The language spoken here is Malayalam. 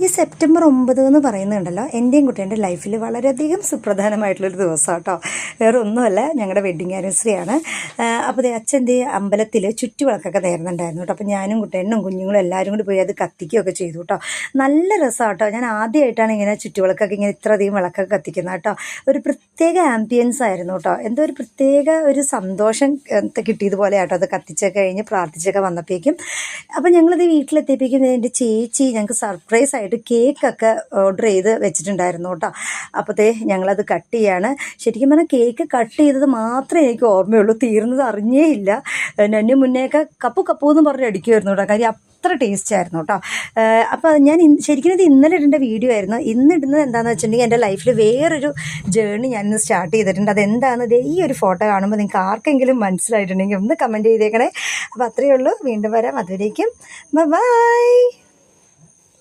ഈ സെപ്റ്റംബർ 9 എന്ന് പറയുന്നുണ്ടല്ലോ എൻ്റെയും കുട്ടീൻ്റെ ലൈഫിൽ വളരെയധികം സുപ്രധാനമായിട്ടുള്ളൊരു ദിവസം കേട്ടോ. വേറെ ഒന്നുമല്ല, ഞങ്ങളുടെ വെഡ്ഡിങ് ആനിവേഴ്സറിയാണ്. അപ്പോൾ അച്ഛൻ്റെ അമ്പലത്തിൽ ചുറ്റുവിളക്കൊക്കെ നേരുന്നുണ്ടായിരുന്നു കേട്ടോ. അപ്പോൾ ഞാനും കുട്ടേണ്ണും കുഞ്ഞുങ്ങളും എല്ലാവരും കൂടി പോയി അത് കത്തിക്കുകയൊക്കെ ചെയ്തു കേട്ടോ. നല്ല രസമാണ് കേട്ടോ. ഞാൻ ആദ്യമായിട്ടാണ് ഇങ്ങനെ ചുറ്റുവിളക്കൊക്കെ ഇങ്ങനെ ഇത്രയധികം വിളക്കൊക്കെ കത്തിക്കുന്നത് കേട്ടോ. ഒരു പ്രത്യേക ആംബിയൻസ് ആയിരുന്നു കേട്ടോ. എന്തോ ഒരു പ്രത്യേക ഒരു സന്തോഷം കിട്ടിയതുപോലെ ആട്ടോ അത് കത്തിച്ചൊക്കെ കഴിഞ്ഞ് പ്രാർത്ഥിച്ചൊക്കെ വന്നപ്പോഴേക്കും. അപ്പോൾ ഞങ്ങളിത് വീട്ടിലെത്തിയപ്പോഴേക്കും എൻ്റെ ചേച്ചി ഞങ്ങൾക്ക് സർപ്രൈസ് ആയിട്ട് കേക്കൊക്കെ ഓർഡർ ചെയ്ത് വെച്ചിട്ടുണ്ടായിരുന്നു കേട്ടോ. അപ്പോഴത്തേ ഞങ്ങളത് കട്ട് ചെയ്യാണ്. ശരിക്കും പറഞ്ഞാൽ കേക്ക് കട്ട് ചെയ്തത് മാത്രമേ എനിക്ക് ഓർമ്മയുള്ളൂ, തീർന്നത് അറിഞ്ഞേ ഇല്ല. എൻ്റെ മുന്നേയൊക്കെ കപ്പു എന്ന് പറഞ്ഞ് അടിക്കുമായിരുന്നു കേട്ടോ. കാര്യം അത്ര ടേസ്റ്റ് ആയിരുന്നു കേട്ടോ. അപ്പോൾ ഞാൻ ശരിക്കും ഇത് ഇന്നലെ ഇടേണ്ട വീഡിയോ ആയിരുന്നു. ഇന്നിടുന്നത് എന്താണെന്ന് വെച്ചിട്ടുണ്ടെങ്കിൽ എൻ്റെ ലൈഫിൽ വേറൊരു ജേർണി ഞാനിന്ന് സ്റ്റാർട്ട് ചെയ്തിട്ടുണ്ട്. അതെന്താണെന്നത് ഈ ഒരു ഫോട്ടോ കാണുമ്പോൾ നിങ്ങൾക്ക് ആർക്കെങ്കിലും മനസ്സിലായിട്ടുണ്ടെങ്കിൽ ഒന്ന് കമൻറ്റ് ചെയ്തേക്കണേ. അപ്പോൾ അത്രയേ ഉള്ളൂ. വീണ്ടും വരാം. അതുവരേക്കും ബൈ.